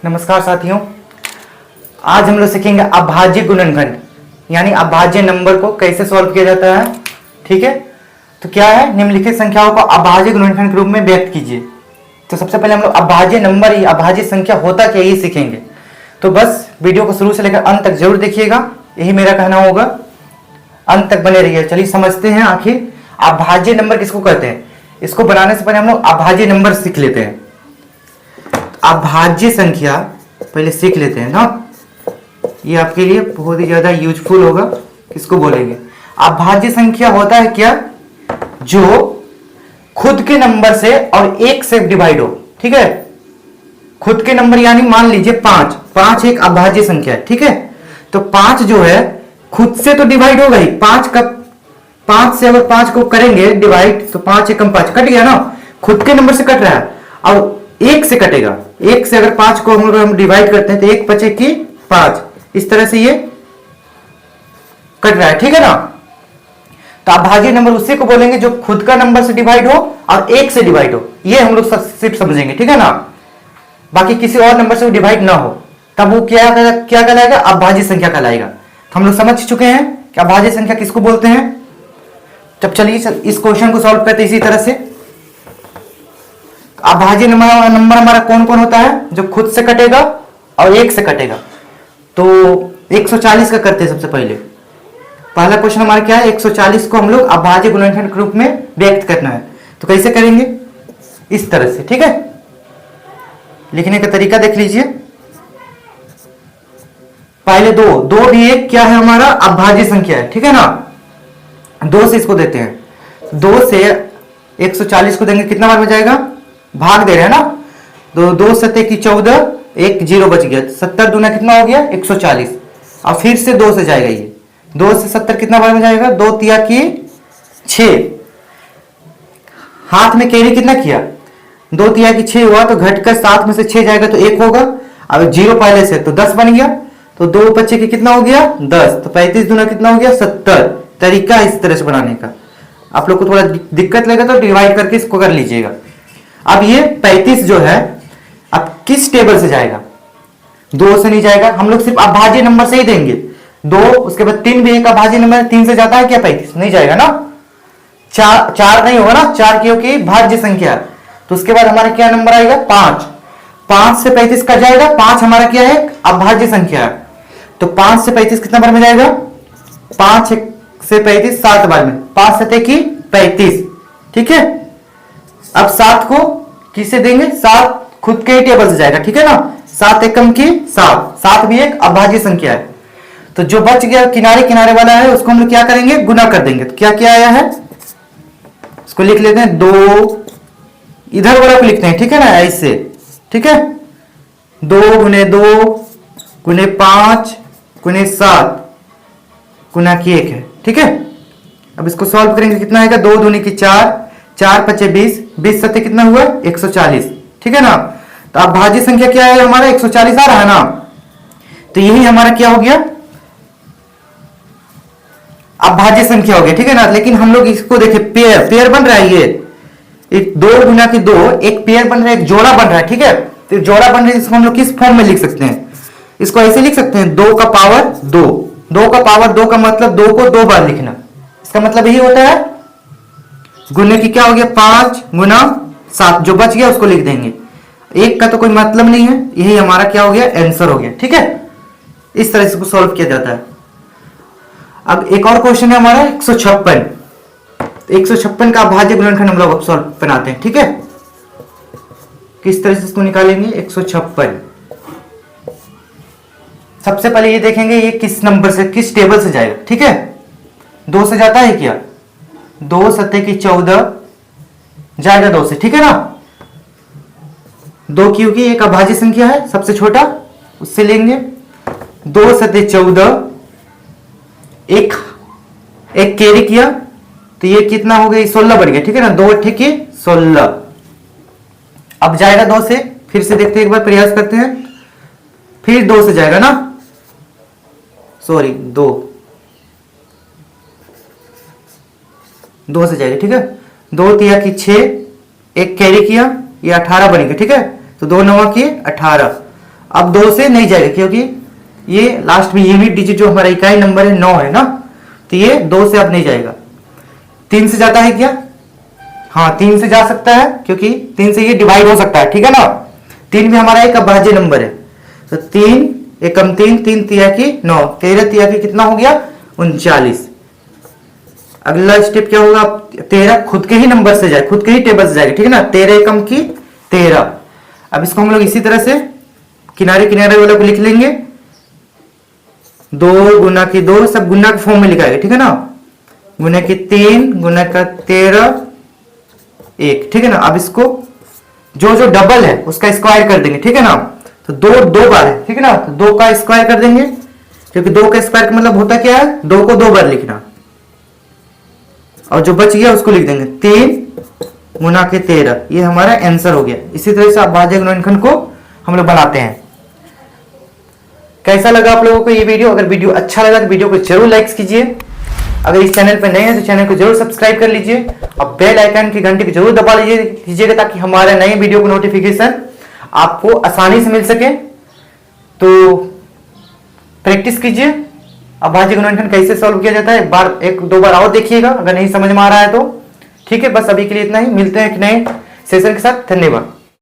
नमस्कार साथियों, आज हम लोग सीखेंगे अभाज्य गुणनखंड यानी अभाज्य नंबर को कैसे सॉल्व किया जाता है। ठीक है, तो क्या है, निम्नलिखित संख्याओं को अभाज्य गुणनखंड के रूप में व्यक्त कीजिए। तो सबसे पहले हम लोग अभाज्य नंबर या अभाज्य संख्या होता क्या ये सीखेंगे। तो बस वीडियो को शुरू से लेकर अंत तक जरूर देखिएगा, यही मेरा कहना होगा, अंत तक बने रहिए। चलिए समझते हैं आखिर अभाज्य नंबर किसको कहते हैं। इसको बनाने से पहले हम लोग अभाज्य नंबर सीख लेते हैं। अभाज्य संख्या पहले सीख लेते हैं ना, ये आपके लिए बहुत ही ज्यादा यूजफुल होगा। किसको बोलेंगे, अभाज्य संख्या होता है क्या, जो खुद के नंबर से और एक से डिवाइड हो। ठीक है, खुद के नंबर यानी मान लीजिए 5, 5 एक अभाज्य संख्या है। ठीक है, तो 5 जो है खुद से तो डिवाइड होगा ही। 5 से अगर 5 को करेंगे डिवाइड तो 5 एकम 5 कट गया ना, खुद के नंबर से कट रहा है। और एक से कटेगा, एक से अगर 5 को हम डिवाइड करते हैं तो 1 5 की 5, इस तरह से ये कट रहा है। ठीक है ना, तो अभाज्य नंबर उसी को बोलेंगे जो खुद का नंबर से डिवाइड हो और एक से डिवाइड हो। ये हम लोग सिर्फ समझेंगे, ठीक है ना। बाकी किसी और नंबर से वो डिवाइड ना हो तब वो क्या कहलाएगा, अभाज्य संख्या कहलाएगा। तो हम लोग समझ चुके हैं कि अभाज्य संख्या किसको बोलते हैं। तब चलिए इस क्वेश्चन को सॉल्व करते हैं इसी तरह से। अभाज्य नंबर हमारा कौन कौन होता है, जो खुद से कटेगा और एक से कटेगा। तो 140 का करते हैं। सबसे पहले पहला क्वेश्चन हमारा क्या है, 140 को हम लोग अभाज्य गुणनखंड के रूप में व्यक्त करना है। तो कैसे करेंगे, इस तरह से। ठीक है, लिखने का तरीका देख लीजिए। पहले दो भी एक क्या है, हमारा अभाज्य संख्या है। ठीक है ना, 2 से इसको देते हैं। 2 से 140 को देंगे, कितना बार में जाएगा, भाग दे रहे हैं ना। 2 7 की 14, 1 0 बच गया। 70 दूना कितना हो गया, 140। और फिर से 2 से जाएगा, ये 2 से 70 कितना बार में जाएगा, 2 तिया की 6। हाथ में कैरी कितना किया, 2 तिया की 6 हुआ, तो घटकर 7 में से 6 जाएगा तो 1 होगा। अब 0 पहले से तो 10 बन गया, तो 2 25 की कितना हो गया, 10। तो 35 दूना कितना हो गया, 70। तरीका इस तरह से बनाने का। आप लोग को थोड़ा दिक्कत लगेगा तो डिवाइड करके इसको कर लीजिएगा। अब ये 35 जो है अब किस टेबल से जाएगा, 2 से नहीं जाएगा। हम लोग सिर्फ अभाज्य नंबर से ही देंगे। 2 उसके बाद 3 भी एक अभाज्य नंबर, 3 से जाता है क्या, 35 नहीं जाएगा ना। 4 नहीं होगा ना, 4 क्योंकि भाज्य संख्या। तो उसके बाद हमारा क्या नंबर आएगा, 5 से 35 का जाएगा। 5 हमारा क्या है, अभाज्य संख्या है। तो 5 से 35 कितना बार में जाएगा, 5 से 35 7 बार में। 5 7 की 35। ठीक है, अब 7 को किसे देंगे, 7 खुद के ही टेबल से जाएगा। ठीक है ना, 7 एकम की 7, 7 भी एक अभाज्य संख्या है। तो जो बच गया किनारे किनारे वाला है उसको हम लोग क्या करेंगे, गुना कर देंगे। तो क्या क्या आया है, इसको लिख लेते हैं 2, इधर वाला को लिखते हैं। ठीक है ना, ऐसे। ठीक है, 2 गुने 2 गुने 5 गुने 7 गुना की 1 है। ठीक है, अब इसको सॉल्व करेंगे, कितना आएगा, 2 दूनी की 4, 4 5 20, 20 7 कितना हुआ, 140। ठीक है ना, तो अब भाज्य संख्या क्या है हमारा, 140 आ रहा है ना। तो यही हमारा क्या हो गया, अब भाज्य संख्या हो गया। ठीक है ना, लेकिन हम लोग इसको देखें, पेयर बन रहा है। ये 2 गुना की 2 एक पेयर बन रहा है, एक जोड़ा बन रहा है। ठीक है, तो जोड़ा बन रहा है, इसको हम लोग किस फॉर्म में लिख सकते हैं, इसको ऐसे लिख सकते हैं, 2 का पावर 2। 2 का पावर 2 का मतलब 2 को 2 बार लिखना, इसका मतलब यही होता है। गुने की क्या हो गया, 5 गुना 7, जो बच गया उसको लिख देंगे। 1 का तो कोई मतलब नहीं है, यही हमारा क्या हो गया, आंसर हो गया। ठीक है, इस तरह से इसको सॉल्व किया जाता है। अब एक और क्वेश्चन है हमारा 156। 156 का अभाज्य गुणनखंड हम लोग सॉल्व बनाते हैं। ठीक है, किस तरह से इसको निकालेंगे, 156। सबसे पहले ये देखेंगे ये किस नंबर से, किस टेबल से जाएगा। ठीक है, 2 से जाता है क्या, 2 7 की 14 जाएगा 2 से। ठीक है ना, 2 क्योंकि एक अभाज्य संख्या है, सबसे छोटा उससे लेंगे। 2 7 14, एक कैरी किया तो ये कितना हो गया, 16 बढ़ गया। ठीक है ना, 2 8 की 16। अब जाएगा 2 से, फिर से देखते हैं, एक बार प्रयास करते हैं। फिर 2 से जाएगा ना, सॉरी 2 से जाएगा। ठीक है, 2 तिया की 6, एक कैरी किया, ये 18 बनेगा। ठीक है, तो 2 9 की 18। अब 2 से नहीं जाएगा क्योंकि ये लास्ट में यूनिट डिजिट जो हमारा इकाई नंबर है 9 है ना, तो ये 2 से अब नहीं जाएगा। 3 से जाता है क्या? हाँ 3 से जा सकता है क्योंकि 3 से ये डिवाइड हो सकता है, ठीक है ना। 3 भी हमारा एक अभाज्य नंबर है, तो 3 एकम 3, 3 तिया की 9, 13 तिया की कितना हो गया 39। अगला स्टेप क्या होगा? 13 खुद के ही नंबर से जाए, खुद के ही टेबल से जाएगा, ठीक है ना। 13 एकम की 13। अब इसको हम लोग इसी तरह से किनारे किनारे वाले को लिख लेंगे, 2 गुना की 2, सब गुना के फॉर्म में लिखाएगा, ठीक है ना। गुना की 3 गुना का 13 1, ठीक है ना। अब इसको जो जो डबल है उसका स्क्वायर कर देंगे, ठीक है ना। तो 2 बार है, ठीक है ना, तो 2 का स्क्वायर कर देंगे, क्योंकि 2 का स्क्वायर का मतलब होता क्या है 2 को 2 बार लिखना, और जो बच गया उसको लिख देंगे 3 गुना के 13, ये हमारा आंसर हो गया। इसी तरह से अभाज्य गुणनखंड को हम लोग बनाते हैं। कैसा लगा आप लोगों को ये वीडियो? अगर वीडियो अच्छा लगा तो वीडियो को जरूर लाइक कीजिए। अगर इस चैनल पर नए हैं तो चैनल को जरूर सब्सक्राइब कर लीजिए और बेल आइकन की घंटी को जरूर दबा लीजिएगा, ताकि हमारे नए वीडियो को नोटिफिकेशन आपको आसानी से मिल सके। तो प्रैक्टिस कीजिए, अभाज्य गुणनखंड कैसे सॉल्व किया जाता है एक दो बार और देखिएगा, अगर नहीं समझ में आ रहा है तो। ठीक है, बस अभी के लिए इतना ही। मिलते हैं एक नए सेशन के साथ। धन्यवाद।